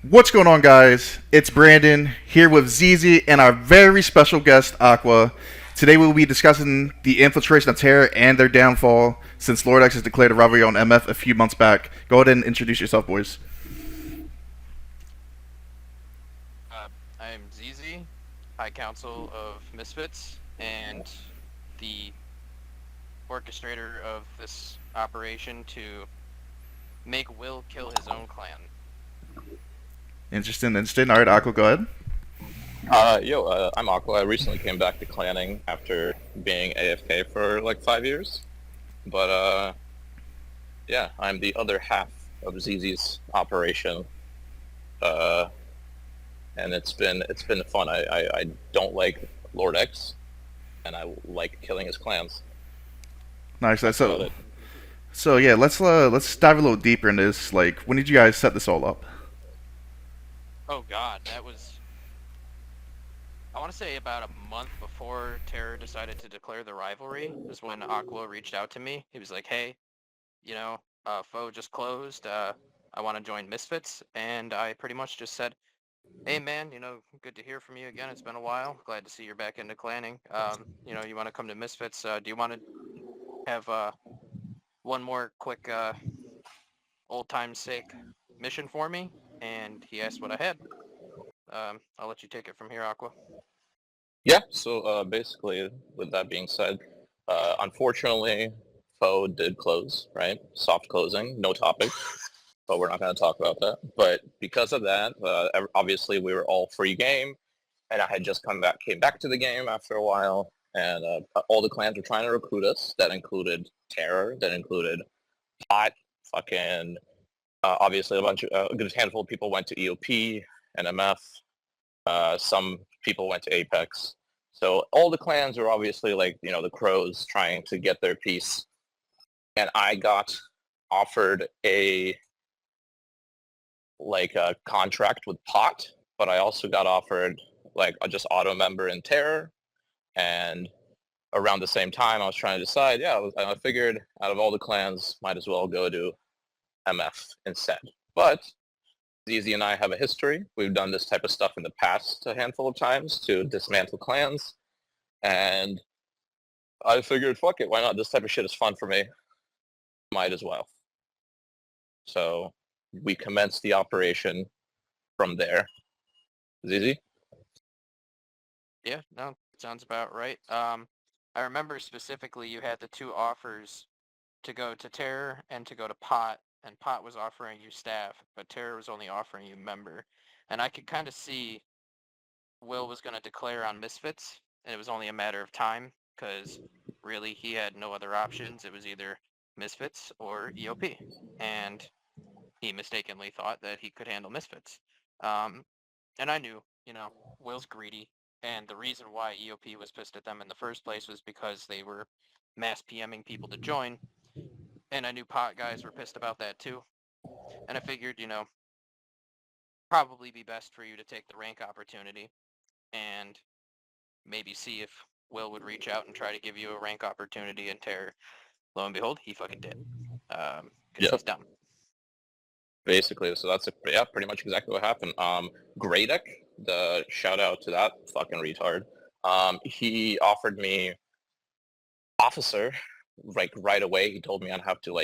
What's going on, guys? It's Brandon here with ZZ and our very special guest, Aqua. Today we will be discussing the Infiltration of Terror and their downfall since Lord X has declared a rivalry on MF a few months back. Go ahead and introduce yourself, boys. Uh, I am ZZ, High Council of Misfits, and the orchestrator of this operation to make Will kill his own clan. Interesting. All right, Aqua, go ahead. I'm Aqua. I recently came back to clanning after being AFK for like 5 years. But yeah, I'm the other half of ZZ's operation. Uh, and it's been fun. I don't like Lord X, and I like killing his clans. Nice. That's about it. So yeah, let's dive a little deeper into this. Like, when did you guys set this all up? Oh god, that was, I want to say about a month before Terror decided to declare the rivalry is when Aqua reached out to me. He was like, hey, foe just closed, I want to join Misfits, and I pretty much just said, hey man, good to hear from you again. It's been a while. Glad to see you're back into clanning. You want to come to Misfits? Do you want to have one more quick old time's sake mission for me? And he asked what I had. I'll let you take it from here, Aqua. Yeah. So basically, with that being said, unfortunately, Foe did close. Right, soft closing, no topic. But we're not going to talk about that. But because of that, obviously we were all free game, and I had just came back to the game after a while, and all the clans were trying to recruit us. That included Terror, that included Pot, fucking, obviously a good handful of people went to EOP and MF. Some people went to Apex. So all the clans were obviously like, the Crows trying to get their piece. And I got offered a contract with Pot, but I also got offered like a just auto member in Terror. And around the same time, I was trying to decide. Yeah, I figured out of all the clans, might as well go to MF instead. But ZZ and I have a history. We've done this type of stuff in the past a handful of times to dismantle clans. And I figured, fuck it, why not? This type of shit is fun for me. Might as well. So we commenced the operation from there. ZZ? Yeah, no, sounds about right. I remember specifically you had the two offers to go to Terror and to go to Pot, and Pot was offering you staff, but Terror was only offering you member. And I could kind of see Will was going to declare on Misfits, and it was only a matter of time, because really he had no other options. It was either Misfits or EOP, and he mistakenly thought that he could handle Misfits. And I knew, Will's greedy, and the reason why EOP was pissed at them in the first place was because they were mass PMing people to join, and I knew pot guys were pissed about that too. And I figured, probably be best for you to take the rank opportunity and maybe see if Will would reach out and try to give you a rank opportunity in Terror. Lo and behold, he fucking did. Because Yeah. he's dumb. Basically, so that's pretty much exactly what happened. Gradek, the shout out to that fucking retard. He offered me officer like right away. He told me I'd have to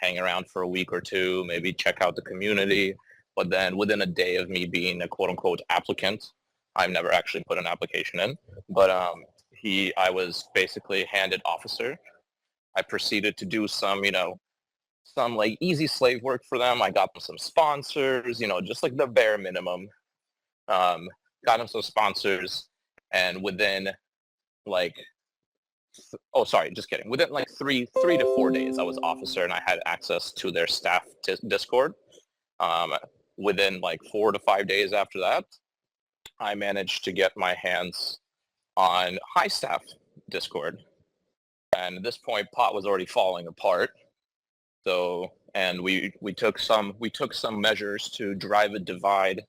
hang around for a week or two, maybe check out the community. But then within a day of me being a quote unquote applicant, I've never actually put an application in. But I was basically handed officer. I proceeded to do some like easy slave work for them. I got them some sponsors, just like the bare minimum. Um, got them some sponsors, and within like, oh sorry, just kidding. Within like three to 4 days, I was officer, and I had access to their staff Discord. Um, Within like 4 to 5 days after that, I managed to get my hands on high staff Discord, and at this point, Pot was already falling apart. So, and we took some measures to drive a divide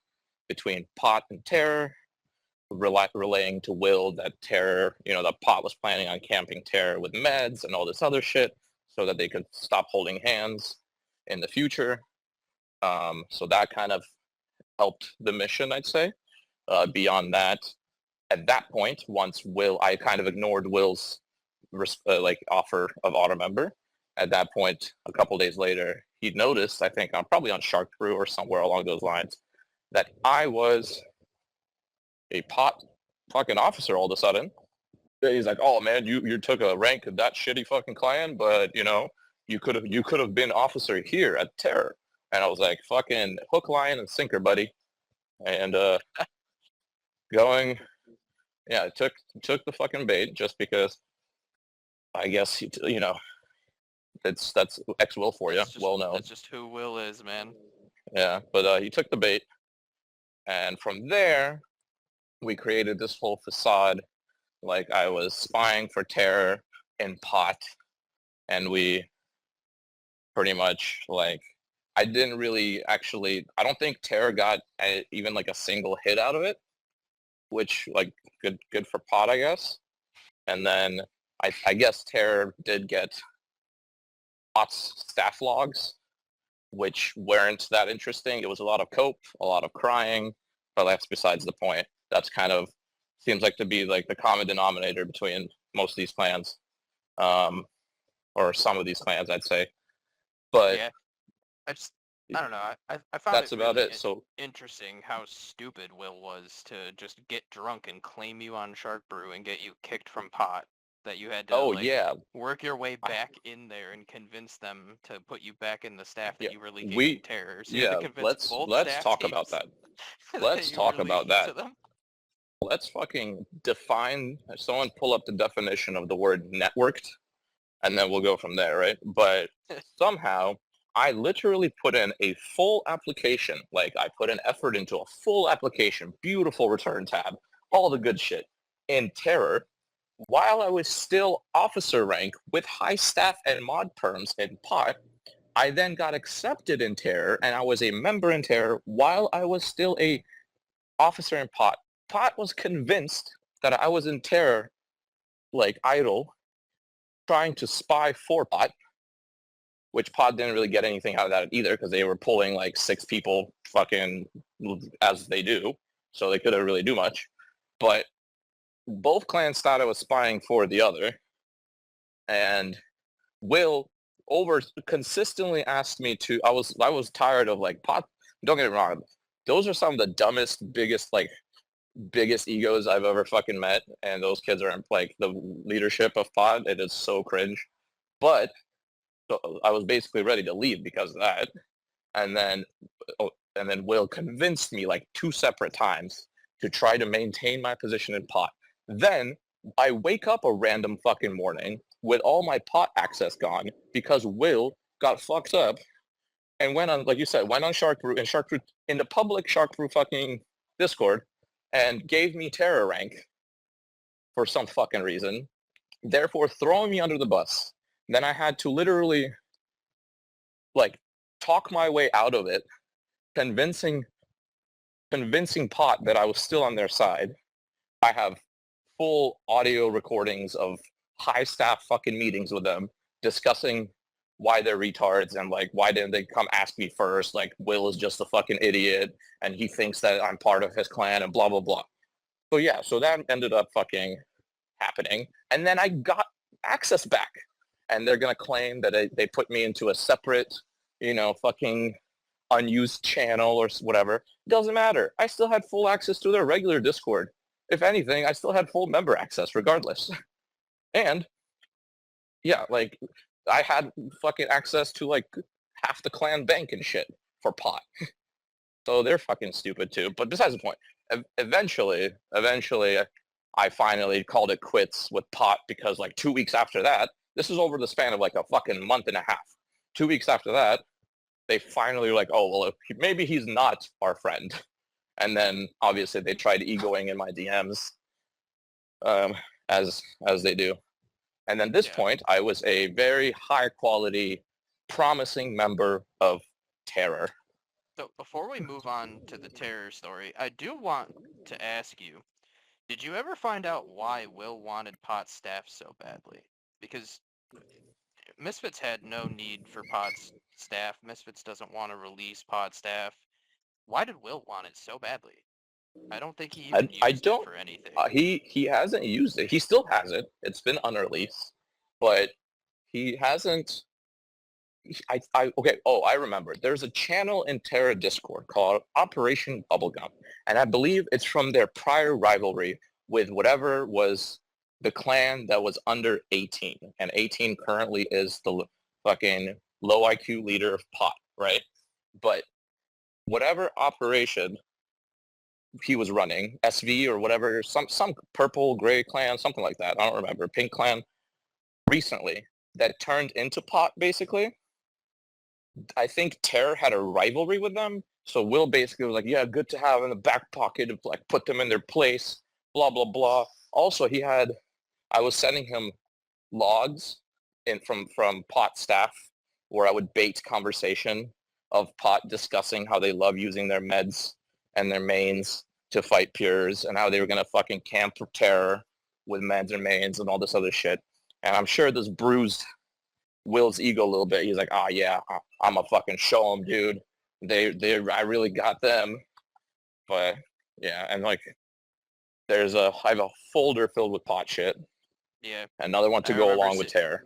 between Pot and Terror, relaying to Will that Terror, that Pot was planning on camping Terror with meds and all this other shit, so that they could stop holding hands in the future. So that kind of helped the mission, I'd say. Beyond that, at that point, once I kind of ignored Will's offer of auto member. At that point, a couple days later, he noticed, I think, I'm probably on Shark Brew or somewhere along those lines, that I was a pot fucking officer all of a sudden. He's like, "Oh man, you took a rank of that shitty fucking clan, but you could have been officer here at Terror." And I was like, "Fucking hook, line, and sinker, buddy." And going, yeah, I took the fucking bait just because I guess that's X Will for you, well known. That's just who Will is, man. Yeah, but he took the bait, and from there we created this whole facade, like I was spying for Terror in pot, and we pretty much like I didn't really actually. I don't think Terror got even like a single hit out of it, which like good for pot, I guess. And then I guess Terror did get pot's staff logs, which weren't that interesting. It was a lot of cope, a lot of crying, but that's besides the point. That's kind of seems like to be like the common denominator between most of these clans, or some of these clans, I'd say. But Yeah, I don't know. I found that's it about really it. So interesting how stupid Will was to just get drunk and claim you on Shark Brew and get you kicked from pot. That you had to oh yeah, work your way back in there and convince them to put you back in the staff that yeah, you were leaking to Terror. So you had to convince both let's staff talk about teams that. that Let's you were talk about leaking that. to them. Let's fucking define. Someone pull up the definition of the word networked, and then we'll go from there, right? But somehow I literally put in a full application. Like I put an effort into a full application, beautiful return tab, all the good shit in Terror while I was still officer rank with high staff and mod perms in pot. I then got accepted in Terror and I was a member in Terror while I was still a officer in pot. Pot was convinced that I was in Terror like idle trying to spy for pot, which Pod didn't really get anything out of that either because they were pulling like 6 people fucking as they do, so they couldn't really do much. But both clans thought I was spying for the other, and Will over consistently asked me to. I was tired of like Pod. Don't get me wrong, those are some of the dumbest, biggest egos I've ever fucking met, and those kids are like the leadership of Pod. It is so cringe, but so I was basically ready to leave because of that. And then, Will convinced me like 2 separate times to try to maintain my position in pot. Then I wake up a random fucking morning with all my pot access gone because Will got fucked up and went on, like you said, went on Shark Brew in the public Shark Brew fucking Discord and gave me terror rank for some fucking reason, therefore throwing me under the bus. Then I had to literally like talk my way out of it, convincing Pot that I was still on their side. I have full audio recordings of high staff fucking meetings with them discussing why they're retards and like why didn't they come ask me first, like Will is just a fucking idiot and he thinks that I'm part of his clan and blah blah blah. So yeah, so that ended up fucking happening, and then I got access back, and they're gonna claim that they put me into a separate, fucking unused channel or whatever. Doesn't matter. I still had full access to their regular Discord. If anything, I still had full member access regardless. And yeah, like I had fucking access to like half the clan bank and shit for pot. So they're fucking stupid too. But besides the point, eventually, I finally called it quits with pot because like 2 weeks after that, this is over the span of like a fucking month and a half. 2 weeks after that, they finally were like, oh, well, maybe he's not our friend. And then obviously they tried egoing in my DMs, as they do. And then this point, I was a very high quality, promising member of Terror. So before we move on to the Terror story, I do want to ask you, did you ever find out why Will wanted Pot's staff so badly? Because Misfits had no need for Pot's staff. Misfits doesn't want to release Pod staff. why did Will want it so badly? I don't think he I even I used it don't. for anything. He hasn't used it. He still has it. It's been unreleased, but he hasn't. I okay. Oh, I remember. There's a channel in Terra Discord called Operation Bubblegum, and I believe it's from their prior rivalry with whatever was the clan that was under 18, and 18 currently is the fucking low IQ leader of Pot, right? But whatever operation he was running, SV or whatever, some purple gray clan, something like that. I don't remember. Pink clan recently that turned into Pot basically. I think Terror had a rivalry with them. So Will basically was like, yeah, good to have in the back pocket to like put them in their place, blah, blah, blah. Also, I was sending him logs from Pot staff where I would bait conversation of Pot discussing how they love using their meds and their mains to fight Pures and how they were going to fucking camp for Terror with meds and mains and all this other shit. And I'm sure this bruised Will's ego a little bit. He's like, oh yeah, I'm gonna fucking show them, dude. I really got them. But yeah, and like, I have a folder filled with Pot shit. Yeah, Another one to I go remember along with Terror.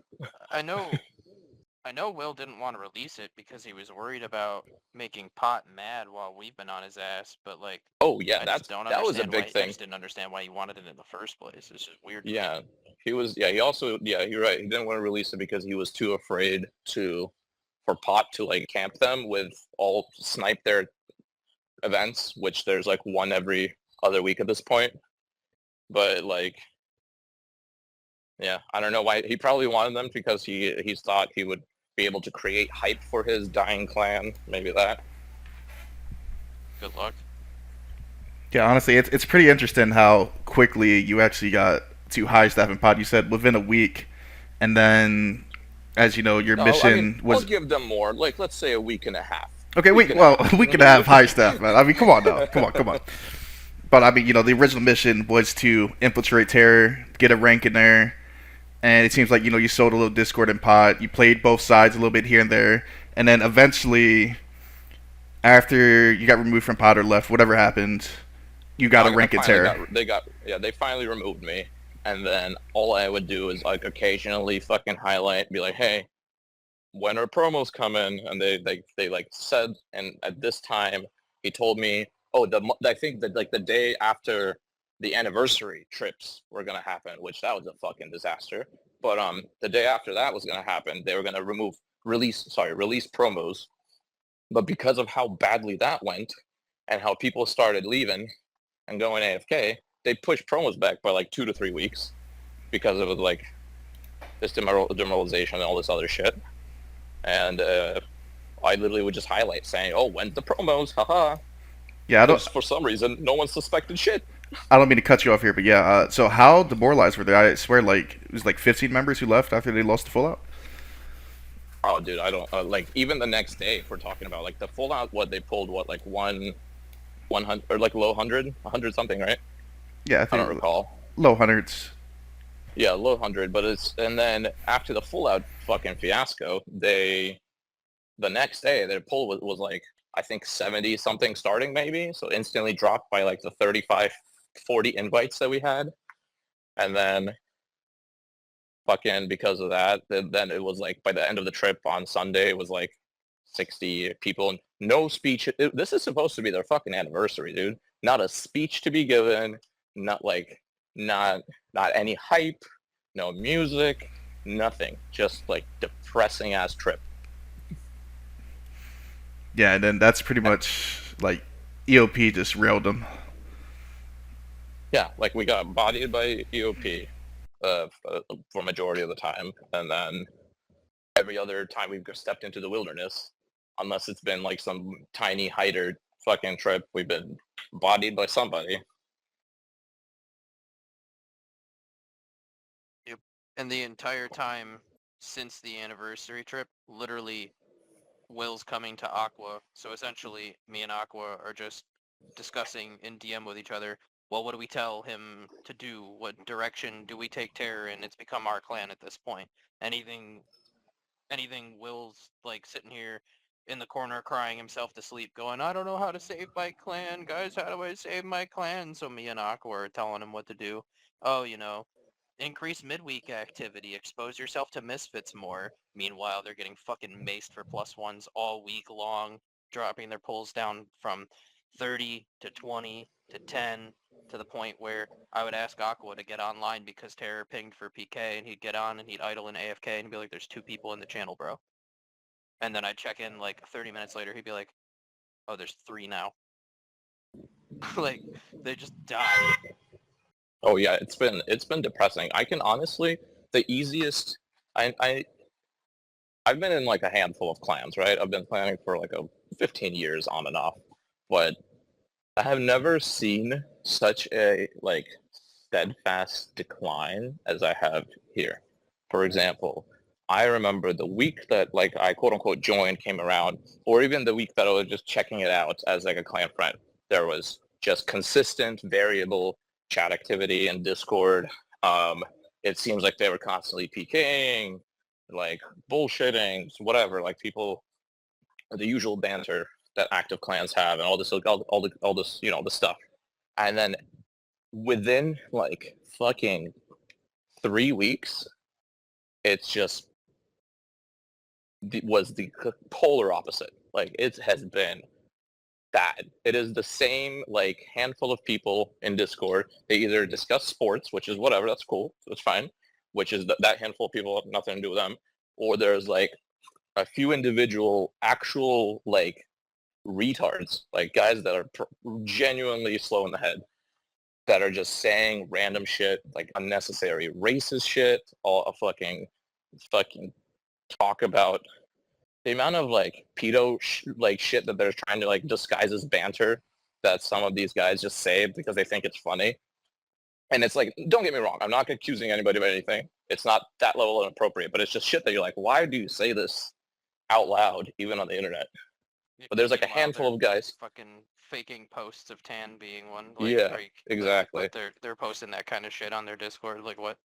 I know Will didn't want to release it because he was worried about making Pot mad while we've been on his ass, but like, Oh yeah, I just don't that was a understand big I thing. just didn't understand why he wanted it in the first place. It's just weird. Yeah, he was. Yeah, he also. Yeah, you're right. He didn't want to release it because he was too afraid for Pot to like camp them with all snipe their events, which there's like one every other week at this point. But like, yeah, I don't know why. He probably wanted them because he thought he would be able to create hype for his dying clan. Maybe that. Good luck. Yeah, honestly, it's pretty interesting how quickly you actually got to high staff and pod. You said within a week, and then, as you know, your No, I mean, mission I'll was give them more. Like, let's say a week and a half. okay. Week and a Well, half. we could have high staff, man. I mean, come on now, come on. But I mean, the original mission was to infiltrate Terror, get a rank in there, and it seems like you sold a little Discord and pod. You played both sides a little bit here and there, and then eventually, after you got removed from pod or left, whatever happened, you got a I rank in finally Terror. they finally removed me, and then all I would do is like occasionally fucking highlight, be like, hey, when are promos coming? And they like said, and at this time he told me, oh, I think that like the day after the anniversary trips were gonna happen, which that was a fucking disaster. But the day after that was gonna happen, they were gonna release promos. But because of how badly that went, and how people started leaving and going AFK, they pushed promos back by like 2 to 3 weeks because of like this demoralization and all this other shit. And I literally would just highlight saying, "Oh, when's the promos? Haha." Yeah, Because for some reason, no one suspected shit. I don't mean to cut you off here, but yeah. So how demoralized were they? I swear, like it was like 15 members who left after they lost the full out. Oh, dude, I don't like even the next day. If we're talking about like the full out, what they pulled, what like 100 or like low 100 something, right? Yeah, I I think don't recall. low hundreds. Yeah, low 100, but and then after the full out fucking fiasco, the next day their pull was like I think 70 something starting maybe, so instantly dropped by like the 35, 40 invites that we had, and then fucking because of that, then it was like by the end of the trip on Sunday, it was like 60 people, no speech. This is supposed to be their fucking anniversary, dude. Not a speech to be given, not like, not any hype, no music, nothing. Just like depressing ass trip. Yeah, and then that's pretty much like EOP just railed them. Yeah, like we got bodied by EOP for majority of the time, and then every other time we've stepped into the wilderness, unless it's been like some tiny hider fucking trip, we've been bodied by somebody. Yep. And the entire time since the anniversary trip, literally Will's coming to Aqua. So essentially, me and Aqua are just discussing in DM with each other. Well, what do we tell him to do? What direction do we take Terror in? It's become our clan at this point. Anything Will's like sitting here in the corner crying himself to sleep, going, I don't know how to save my clan. Guys, how do I save my clan? So me and Aqua are telling him what to do. Oh, increase midweek activity, expose yourself to Misfits more. Meanwhile, they're getting fucking maced for +1s all week long, dropping their pulls down from 30 to 20 to 10 to the point where I would ask Aqua to get online because Terror pinged for PK, and he'd get on and he'd idle in AFK and be like, there's 2 people in the channel, bro. And then I'd check in like 30 minutes later, he'd be like, oh, there's 3 now. Like, they just die. Oh yeah, it's been depressing. I can honestly, the easiest, I've been in like a handful of clans, right? I've been planning for like 15 years on and off, but I have never seen such a like steadfast decline as I have here. For example, I remember the week that like I quote unquote joined came around, or even the week that I was just checking it out as like a clan friend. There was just consistent, variable chat activity in Discord. It seems like they were constantly PKing, like bullshitting, whatever. Like people, the usual banter that active clans have, and all this, all this, the stuff. And then within like fucking 3 weeks, it's just was the polar opposite. Like it has been bad. It is the same like handful of people in Discord. They either discuss sports, which is whatever, that's cool, that's fine, which is that handful of people have nothing to do with them, or there's like a few individual actual like retards, like guys that are genuinely slow in the head, that are just saying random shit, like unnecessary racist shit, all a fucking talk about the amount of like pedo like shit that they're trying to like disguise as banter that some of these guys just say because they think it's funny. And it's like, don't get me wrong, I'm not accusing anybody of anything. It's not that level inappropriate, but it's just shit that you're like, why do you say this out loud, even on the internet? But there's like a Meanwhile, handful they're of guys. fucking faking posts of Tan being one. Yeah, exactly. But they're posting that kind of shit on their Discord. Like what?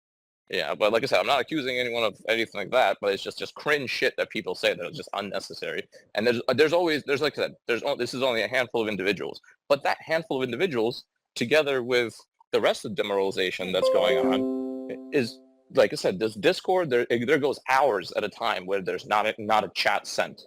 Yeah, but like I said, I'm not accusing anyone of anything like that, but it's just cringe shit that people say that is just unnecessary. And there's always like I said, this is only a handful of individuals, but that handful of individuals, together with the rest of the demoralization that's going on, is like I said, this Discord there goes hours at a time where there's not a chat sent.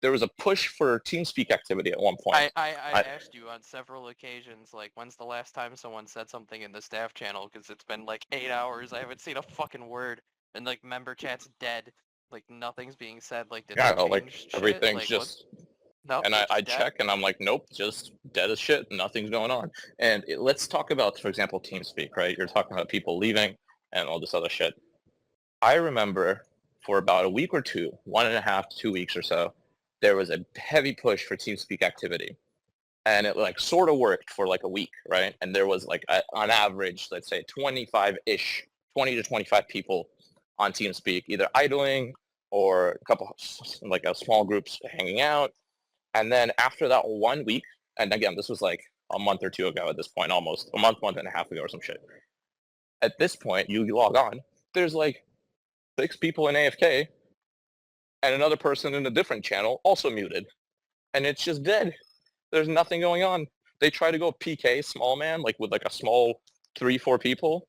There was a push for TeamSpeak activity at one point. I asked you on several occasions, like, when's the last time someone said something in the staff channel? Because it's been like 8 hours. I haven't seen a fucking word. And like member chat's dead. Like nothing's being said. Like did Yeah, they like change shit? everything's Like just no, and they're I just dead. check and I'm like, nope, just dead as shit. Nothing's going on. And let's talk about, for example, TeamSpeak, right? You're talking about people leaving and all this other shit. I remember for about a week or two, 1.5 to 2 weeks or so, there was a heavy push for TeamSpeak activity. And it like sort of worked for like a week, right? And there was like on average, let's say 25-ish, 20 to 25 people on TeamSpeak, either idling or a couple, like a small groups hanging out. And then after that 1 week, and again, this was like a month or two ago at this point, almost a month and a half ago or some shit. At this point, you log on, there's like 6 people in AFK and another person in a different channel also muted. And it's just dead. There's nothing going on. They try to go PK small man, like with like a small 3-4 people.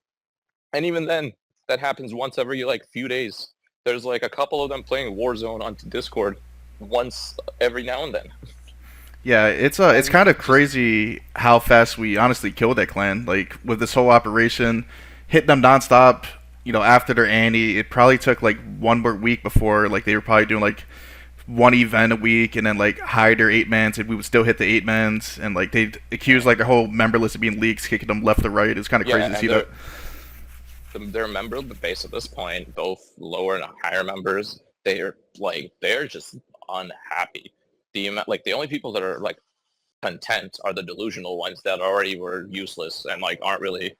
And even then, that happens once every like few days. There's like a couple of them playing Warzone on Discord once every now and then. Yeah, it's kind of crazy how fast we honestly killed that clan. Like with this whole operation, hitting them nonstop. After their Annie, it probably took like one more week before like they were probably doing like one event a week, and then like hide their 8-mans, and we would still hit the 8-mans, and like they accused like their whole member list of being leaks, kicking them left to right. It's kind of crazy to see that. Their member base at this point, both lower and higher members, they're just unhappy. The only people that are like content are the delusional ones that already were useless and like aren't really,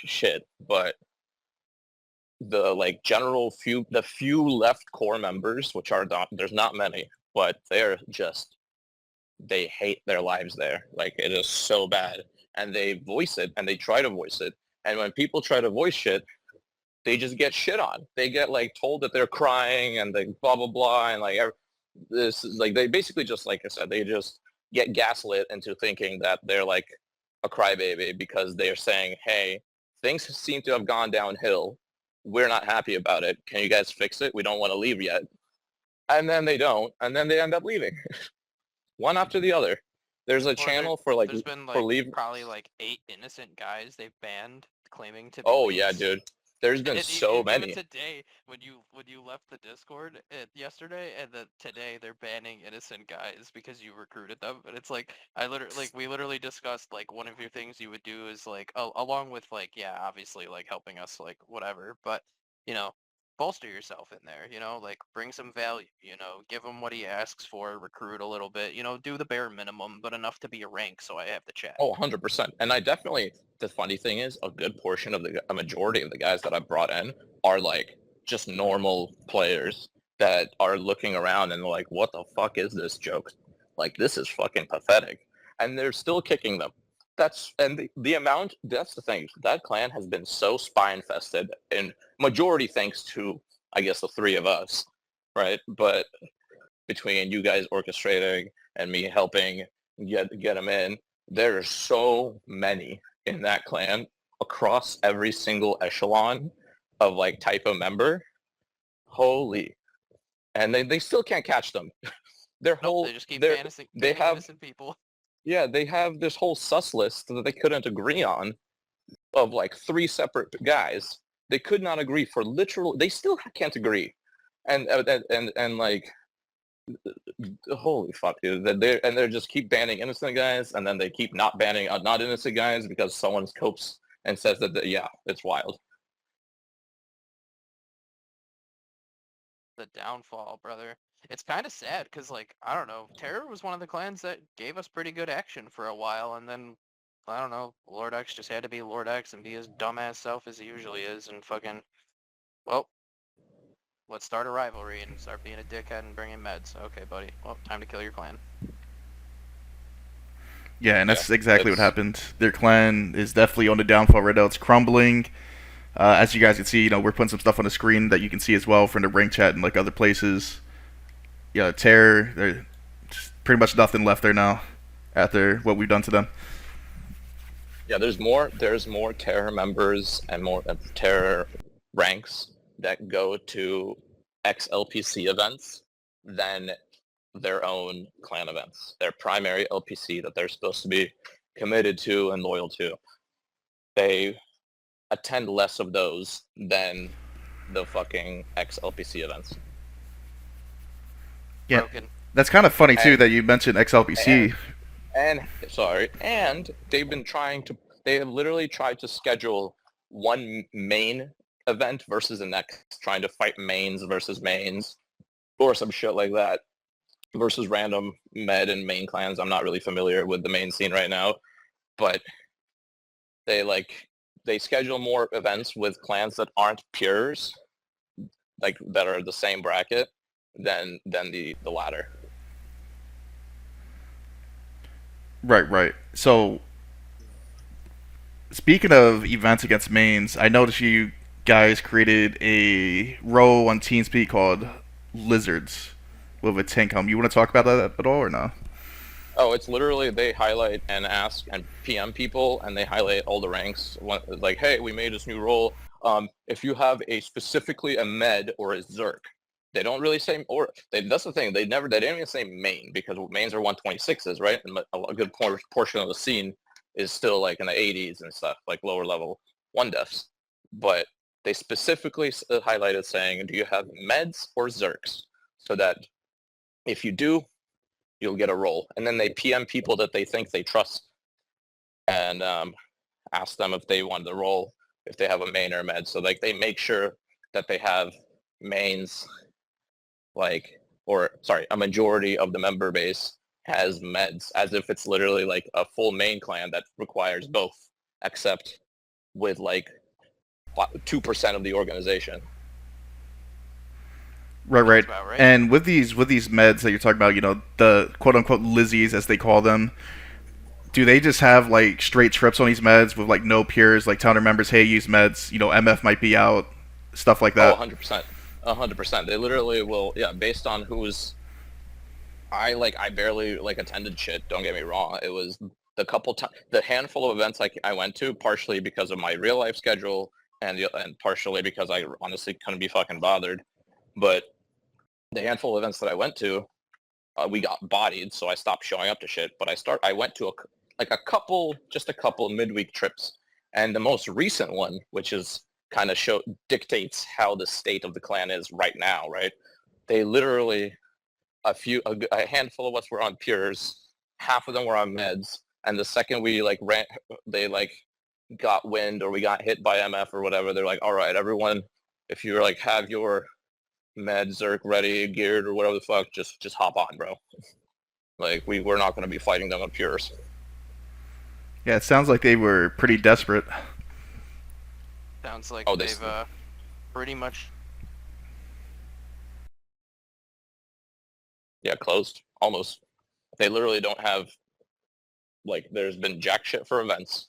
shit. But the like the few left core members, which are not, there's not many, but they hate their lives there. Like it is so bad, and they voice it and they try to voice it. And when people try to voice shit, they just get shit on. They get like told that they're crying and they blah blah blah and like this like they basically just like I said they just get gaslit into thinking that they're like a crybaby because they're saying, hey, things seem to have gone downhill. We're not happy about it. Can you guys fix it? We don't want to leave yet. And then they don't, and then they end up leaving, one after the other. There's a channel for like there's been for like leave. probably like 8 innocent guys they've banned claiming to be Oh yeah, leaks. dude. There's been so many. Even today, when you left the Discord yesterday, and then today they're banning innocent guys because you recruited them, and it's like we literally discussed like one of your things you would do is like along with like obviously like helping us like whatever, but you know bolster yourself in there, like bring some value, give him what he asks for, recruit a little bit, do the bare minimum, but enough to be a rank so I have the chat. Oh, 100%. And I definitely, the funny thing is, a good portion of a majority of the guys that I brought in are like just normal players that are looking around and like, what the fuck is this joke? Like, this is fucking pathetic. And they're still kicking them. That's the thing. That clan has been so spy infested, in majority thanks to, I guess, the three of us, right? But between you guys orchestrating and me helping get them in, there are so many in that clan across every single echelon of like type of member. Holy. And they still can't catch them. Their whole they just keep they have innocent people. Yeah, they have this whole sus list that they couldn't agree on of like 3 separate guys. They could not agree for they still can't agree. And like holy fuck, dude! They're just keep banning innocent guys, and then they keep not banning not innocent guys because someone copes and says that it's wild. The downfall, brother. It's kind of sad because, like, I don't know, Terror was one of the clans that gave us pretty good action for a while, and then I don't know, Lord X just had to be Lord X and be his dumbass self as he usually is, and fucking, well, let's start a rivalry and start being a dickhead and bring in meds. Okay, buddy. Well, time to kill your clan. Yeah, and that's exactly what happened. Their clan is definitely on the downfall right now. It's crumbling. As you guys can see, we're putting some stuff on the screen that you can see as well from the ring chat and like other places. Yeah, Terror, there's pretty much nothing left there now after what we've done to them. Yeah, there's more Terror members and more Terror ranks that go to ex-LPC events than their own clan events. Their primary LPC that they're supposed to be committed to and loyal to. They attend less of those than the fucking ex-LPC events. Yeah, that's kind of funny too that you mentioned ex-LPC. And they have literally tried to schedule one main event versus the next, trying to fight mains versus mains or some shit like that versus random med and main clans. I'm not really familiar with the main scene right now, but they schedule more events with clans that aren't pures, like that are the same bracket than the latter. Right. So, speaking of events against mains, I noticed you guys created a row on TeamSpeak called Lizards with a tank helm. You want to talk about that at all or no? Oh, it's literally they highlight and ask and PM people, and they highlight all the ranks. Like, hey, we made this new role. If you have specifically a med or a Zerk, they don't really say, that's the thing. They didn't even say main because mains are 126s, right? And a good portion of the scene is still like in the 80s and stuff, like lower level 1-defs. But they specifically highlighted saying, do you have meds or Zerks? So that if you do, you'll get a role. And then they PM people that they think they trust and ask them if they want the role, if they have a main or a med. So like they make sure that they have mains, a majority of the member base has meds, as if it's literally like a full main clan that requires both, except with like 2% of the organization. Right. And with these meds that you're talking about, the quote unquote Lizzies as they call them, do they just have like straight trips on these meds with like no peers, like telling their members, hey, use meds, MF might be out, stuff like Oh, that. 100%. 100%. They literally will, yeah, based on who's... I barely, attended shit, don't get me wrong. It was the handful of events I went to, partially because of my real-life schedule, and partially because I honestly couldn't be fucking bothered. But the handful of events that I went to, we got bodied, so I stopped showing up to shit. But I went to just a couple midweek trips, and the most recent one, which is kind of dictates how the state of the clan is right now, right? They literally a handful of us were on pures, half of them were on meds, and the second we they got wind or we got hit by MF or whatever, they're like, all right, everyone, if you have your meds or ready, geared or whatever the fuck, just hop on, bro. We're not going to be fighting them on pures. Yeah, it sounds like they were pretty desperate. Sounds like Oh, they've pretty much. Yeah, closed almost. They literally don't have there's been jack shit for events,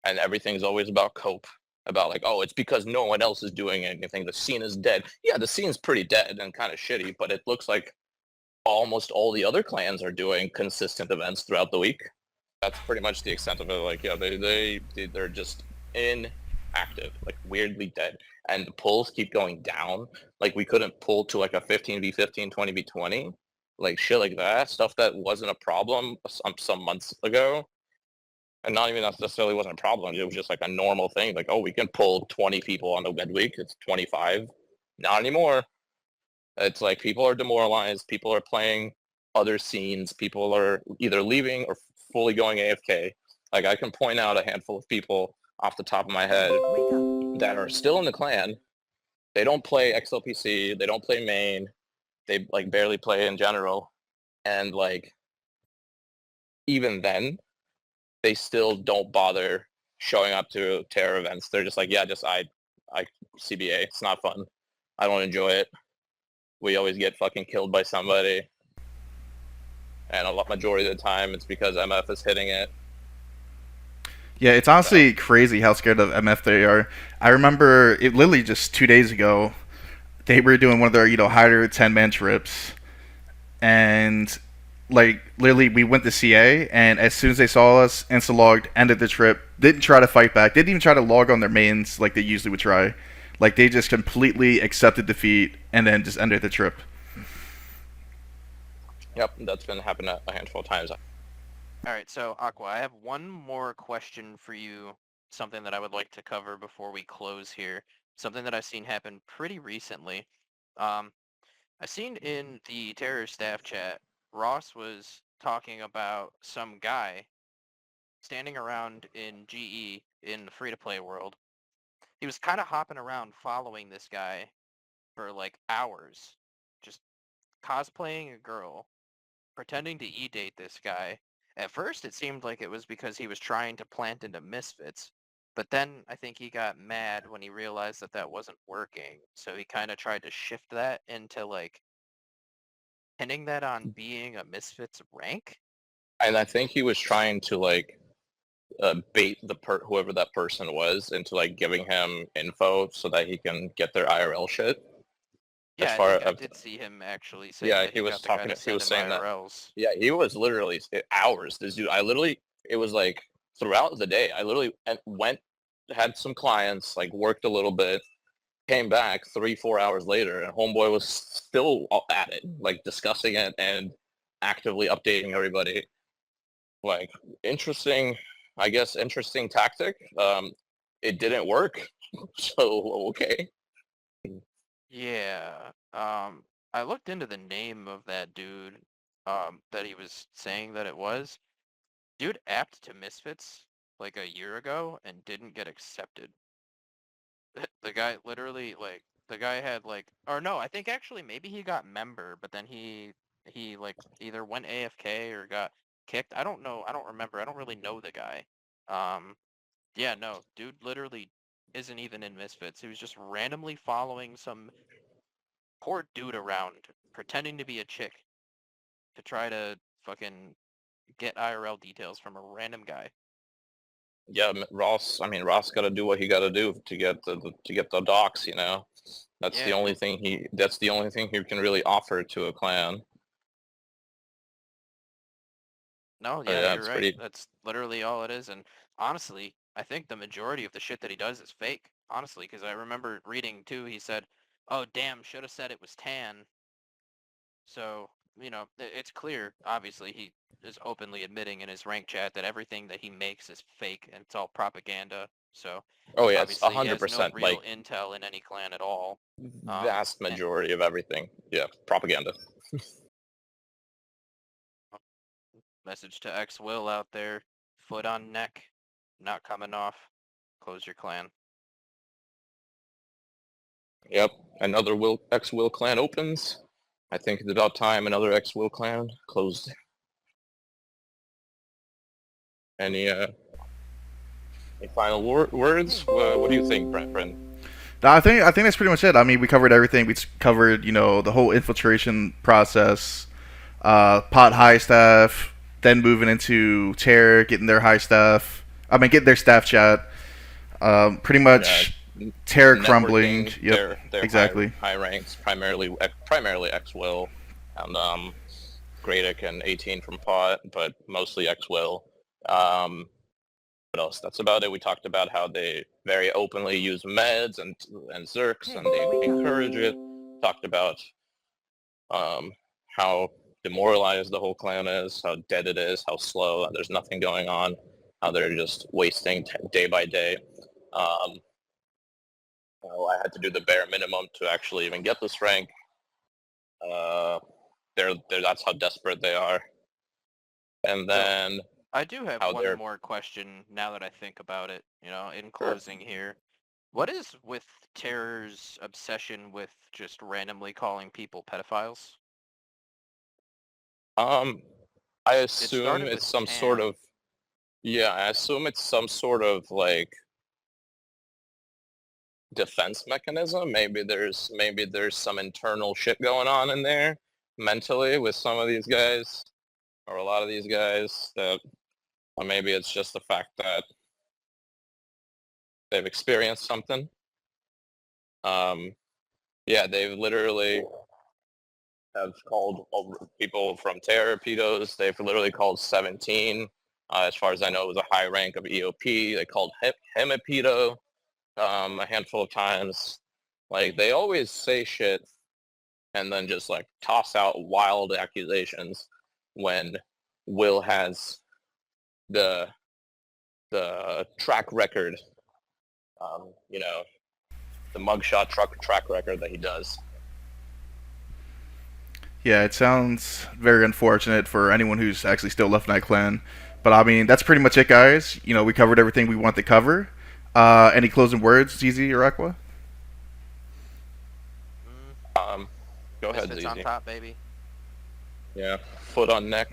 and everything's always about cope. About oh, it's because no one else is doing anything. The scene is dead. Yeah, the scene's pretty dead and kind of shitty, but it looks like almost all the other clans are doing consistent events throughout the week. That's pretty much the extent of it. Yeah, they're just inactive, weirdly dead, and the pulls keep going down. We couldn't pull to a 15v15, 20v20, shit like that. Stuff that wasn't a problem some months ago, and not even necessarily wasn't a problem. It was just a normal thing. Oh, we can pull 20 people on a good week. It's 25. Not anymore. It's people are demoralized. People are playing other scenes. People are either leaving or fully going AFK. I can point out a handful of people off the top of my head that are still in the clan. They don't play XLPC. They don't play main. They barely play in general. And even then, they still don't bother showing up to terror events. They're just yeah, I CBA. It's not fun. I don't enjoy it. We always get fucking killed by somebody. And majority of the time, it's because MF is hitting it. Yeah, it's honestly crazy how scared of MF they are. I remember it literally just 2 days ago. They were doing one of their higher 10-man trips, and literally we went to CA, and as soon as they saw us, insta logged, ended the trip. Didn't try to fight back. Didn't even try to log on their mains like they usually would try. They just completely accepted defeat and then just ended the trip. Yep, that's been happening a handful of times. All right, so Aqua, I have one more question for you. Something that I would like to cover before we close here. Something that I've seen happen pretty recently. I've seen in the Terror staff chat, Ross was talking about some guy standing around in GE in the free-to-play world. He was kind of hopping around following this guy for hours, just cosplaying a girl, pretending to e-date this guy. At first, it seemed like it was because he was trying to plant into Misfits, but then I think he got mad when he realized that that wasn't working. So he kind of tried to shift that into pinning that on being a Misfits rank. And I think he was trying to bait whoever that person was into giving him info so that he can get their IRL shit. Yeah, As I far think I as did see him actually saying yeah, that he he was got the guy talking. to He send was him saying that. IRLs. Yeah, he was literally hours. This dude, I literally, it was throughout the day. I literally went, had some clients, worked a little bit, came back 3-4 hours later, and homeboy was still at it, discussing it and actively updating everybody. Interesting, I guess, interesting tactic. It didn't work, so okay. Yeah. I looked into the name of that dude that he was saying that it was. Dude apped to Misfits a year ago and didn't get accepted. The guy literally the guy had or no, I think actually maybe he got member, but then he either went AFK or got kicked. I don't know. I don't remember. I don't really know the guy. Yeah, no, dude literally isn't even in Misfits. He was just randomly following some poor dude around, pretending to be a chick to try to fucking get IRL details from a random guy. yeah, Ross. I mean, Ross got to do what he got to do to get the docs. You know, that's Yeah. the only thing he can really offer to a clan. No, Oh, yeah, yeah, you're it's right. pretty. That's literally all it is. And honestly, I think the majority of the shit that he does is fake. Honestly, because I remember reading too. He said, "Oh damn, should have said it was tan." So it's clear. Obviously, he is openly admitting in his rank chat that everything that he makes is fake and it's all propaganda. So Oh yeah, it's obviously, he has no 100% real like intel in any clan at all. vast And majority of everything. Yeah, propaganda. message to X Will out there: foot on neck, not coming off. Close your clan. Yep, another Will clan opens. I think it's about time another Will clan closed. Any final words? What do you think, Brent? No, I think that's pretty much it. I mean, we covered everything. We covered the whole infiltration process, pot high staff, then moving into Terror, getting their high staff. I mean, getting their staff chat. Pretty much Terror crumbling. Networking, Yep, their exactly. high ranks, primarily Will, and Gradic and 18 from pot, but mostly Will. What else? That's about it. We talked about how they very openly use meds and Zerks, and they encourage it. Talked about how demoralized the whole clan is, how dead it is, how slow, and there's nothing going on, how they're just wasting day by day. I had to do the bare minimum to actually even get this rank. That's how desperate they are. And then I do have how one they're more question now that I think about it, in closing here. What is with Terror's obsession with just randomly calling people pedophiles? I assume started it's with some Tam. sort of I assume it's some sort of like defense mechanism. Maybe there's some internal shit going on in there mentally with some of these guys or a lot of these guys that, or maybe it's just the fact that they've experienced something. They've literally have called people from Terror pedos. They've literally called 17. As far as I know, it was a high rank of EOP. They called him a pedo a handful of times. Like, they always say shit and then just like toss out wild accusations when Will has the track record, the mugshot track record that he does. Yeah, it sounds very unfortunate for anyone who's actually still left Night Clan. But I mean, that's pretty much it, guys. We covered everything we wanted to cover. Any closing words, ZZ or Aqua? Go ahead, Misfits ZZ. on top, baby. Yeah, foot on neck.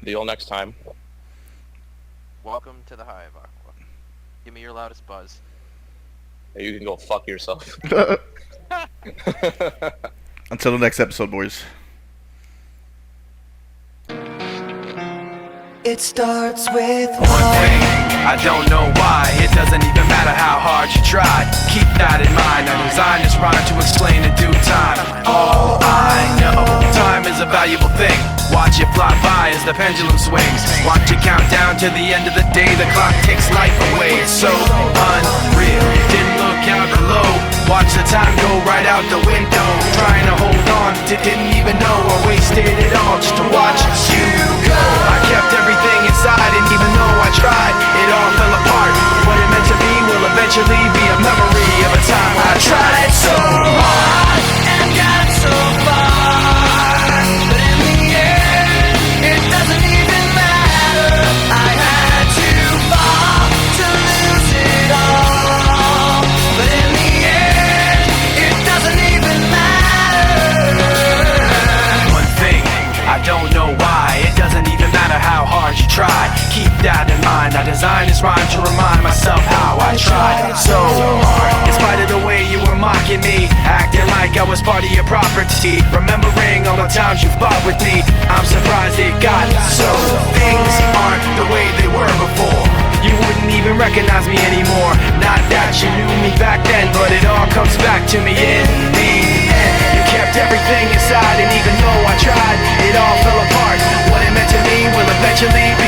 Deal next time. Welcome to the Hive, Aqua. Give me your loudest buzz. You can go fuck yourself. Until the next episode, boys. It starts with One thing, I don't know why. It doesn't even matter how hard you try. Keep that in mind. I designed this rhyme to explain in due time. All I know, time is a valuable thing. Watch it fly by as the pendulum swings. Watch it count down to the end of the day. The clock takes life away. It's so unreal. Didn't look out below. Watch the time go right out the window. Trying to hold on, didn't even know I wasted it all just to watch you go. I kept everything inside, and even though I tried, it all fell apart. What it meant to be will eventually be a memory of a time I tried so hard and got so far, but in the end, it doesn't even matter. I had to fall to lose it all, but in the end, it doesn't even matter. One thing, I don't know why. It doesn't even matter how hard you try. Keep that in mind. I designed this rhyme to remind myself how I tried so I was part of your property. Remembering all the times you fought with me, I'm surprised it got so. Things aren't the way they were before. You wouldn't even recognize me anymore. Not that you knew me back then, but it all comes back to me in the end. You kept everything inside, and even though I tried, it all fell apart. What it meant to me will eventually be